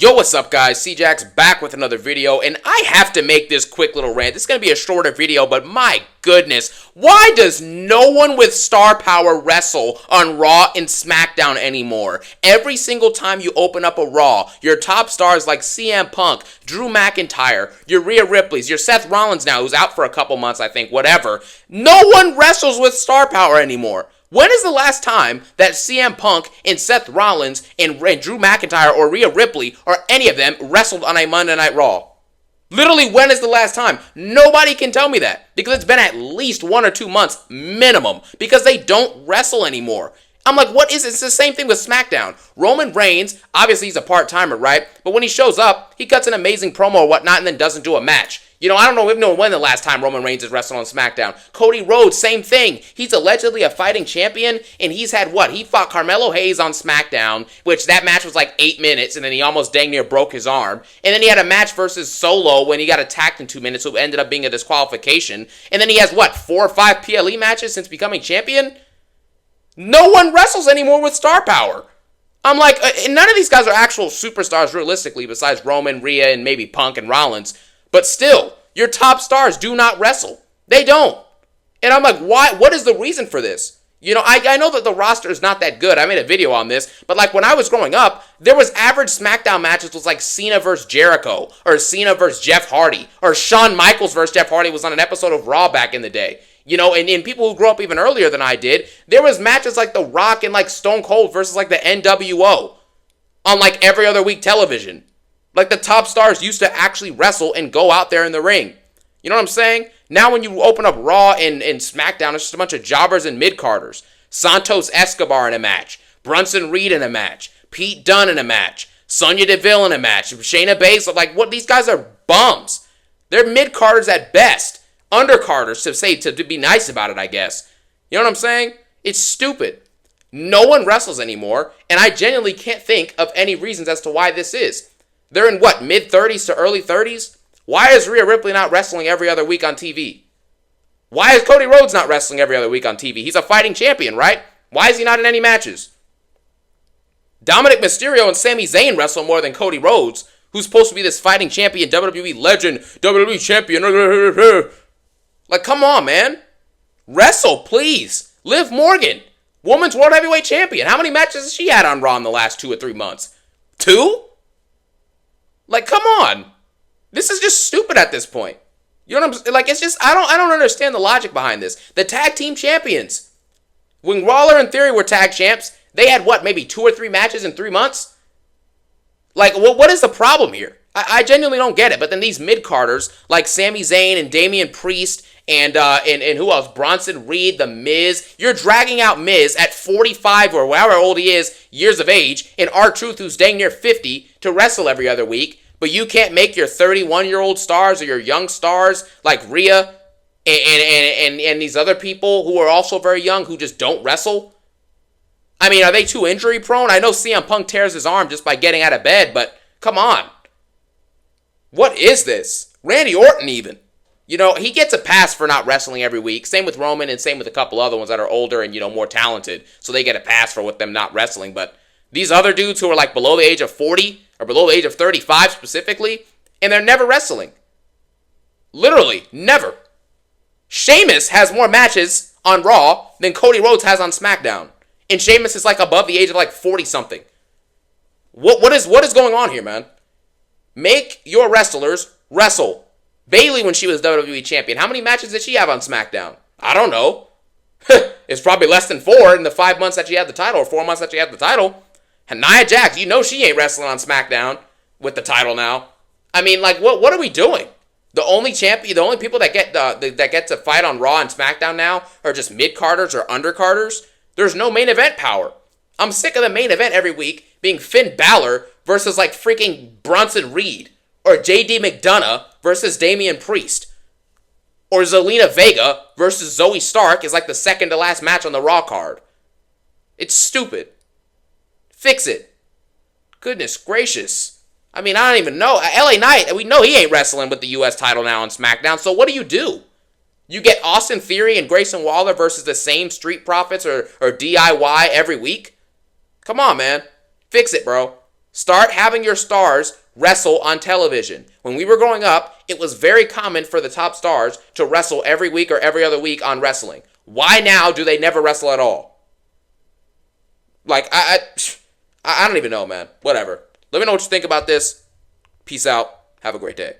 Yo, what's up guys? C-Jax back with another video, and I have to make this quick little rant. This is going to be a shorter video, but my goodness, why does no one with star power wrestle on Raw and SmackDown anymore? Every single time you open up a Raw, your top stars like CM Punk, Drew McIntyre, your Rhea Ripley's, your Seth Rollins now, who's out for a couple months, I think, whatever. No one wrestles with star power anymore. When is the last time that CM Punk and Seth Rollins and Drew McIntyre or Rhea Ripley or any of them wrestled on a Monday Night Raw? Literally, when is the last time? Nobody can tell me that because it's been at least 1 or 2 months minimum because they don't wrestle anymore. I'm like, what is it? It's the same thing with SmackDown. Roman Reigns, obviously he's a part-timer, right? But when he shows up, he cuts an amazing promo or whatnot and then doesn't do a match. You know, I don't know even when the last time Roman Reigns has wrestled on SmackDown. Cody Rhodes, same thing. He's allegedly a fighting champion, and he's had what? He fought Carmelo Hayes on SmackDown, which that match was like 8 minutes, and then he almost dang near broke his arm. And then he had a match versus Solo when he got attacked in 2 minutes, so it ended up being a disqualification. And then he has, what, 4 or 5 PLE matches since becoming champion? No one wrestles anymore with star power. I'm like, none of these guys are actual superstars realistically, besides Roman, Rhea, and maybe Punk and Rollins. But still, your top stars do not wrestle. They don't. And I'm like, why? What is the reason for this? You know, I know that the roster is not that good. I made a video on this. But like when I was growing up, there was average SmackDown matches was like Cena versus Jericho, or Cena versus Jeff Hardy, or Shawn Michaels versus Jeff Hardy was on an episode of Raw back in the day. You know, and people who grew up even earlier than I did, there was matches like The Rock and like Stone Cold versus like the NWO on like every other week television. Like the top stars used to actually wrestle and go out there in the ring. You know what I'm saying? Now when you open up Raw and SmackDown, it's just a bunch of jobbers and mid-carders. Santos Escobar in a match. Brunson Reed in a match. Pete Dunne in a match. Sonya Deville in a match. Shayna Baszler. Like, what? These guys are bums. They're mid-carders at best. Undercarders, to be nice about it, I guess. You know what I'm saying? It's stupid. No one wrestles anymore, and I genuinely can't think of any reasons as to why this is. They're in, what, mid-30s to early 30s? Why is Rhea Ripley not wrestling every other week on TV? Why is Cody Rhodes not wrestling every other week on TV? He's a fighting champion, right? Why is he not in any matches? Dominic Mysterio and Sami Zayn wrestle more than Cody Rhodes, who's supposed to be this fighting champion, WWE legend, WWE champion. Like, come on, man. Wrestle, please. Liv Morgan, Women's World Heavyweight Champion. How many matches has she had on Raw in the last 2 or 3 months? 2? Like, come on. This is just stupid at this point. You know what I'm saying? Like, it's just, I don't understand the logic behind this. The tag team champions. When Waller and Theory were tag champs, they had what, maybe 2 or 3 matches in 3 months? Like, what is the problem here? I genuinely don't get it. But then these mid-carders, like Sami Zayn and Damian Priest and who else? Bronson Reed, The Miz. You're dragging out Miz at 45 or however old he is, years of age, and R-Truth, who's dang near 50, to wrestle every other week. But you can't make your 31-year-old stars or your young stars like Rhea and these other people who are also very young who just don't wrestle? I mean, are they too injury prone? I know CM Punk tears his arm just by getting out of bed, but come on. What is this? Randy Orton even. You know, he gets a pass for not wrestling every week. Same with Roman and same with a couple other ones that are older and, you know, more talented. So they get a pass for with them not wrestling. But these other dudes who are like below the age of 40 or below the age of 35 specifically, and they're never wrestling. Literally, never. Sheamus has more matches on Raw than Cody Rhodes has on SmackDown. And Sheamus is like above the age of like 40-something. What is going on here, man? Make your wrestlers wrestle. Bayley, when she was WWE champion, how many matches did she have on SmackDown? I don't know. It's probably less than 4 in the 5 months that she had the title, or 4 months that she had the title. And Nia Jax, you know she ain't wrestling on SmackDown with the title now. I mean, like, what are we doing? The only champion, the only people that get to fight on Raw and SmackDown now are just mid-carders or undercarders. There's no main event power. I'm sick of the main event every week being Finn Balor versus like freaking Bronson Reed, or JD McDonough versus Damian Priest, or Zelina Vega versus Zoe Stark is like the second to last match on the Raw card. It's stupid. Fix it. Goodness gracious. I mean, I don't even know. LA Knight, we know he ain't wrestling with the U.S. title now on SmackDown, so what do? You get Austin Theory and Grayson Waller versus the same Street Profits or DIY every week? Come on, man. Fix it, bro. Start having your stars wrestle on television. When we were growing up, it was very common for the top stars to wrestle every week or every other week on wrestling. Why now do they never wrestle at all? Like, I don't even know, man. Whatever. Let me know what you think about this. Peace out. Have a great day.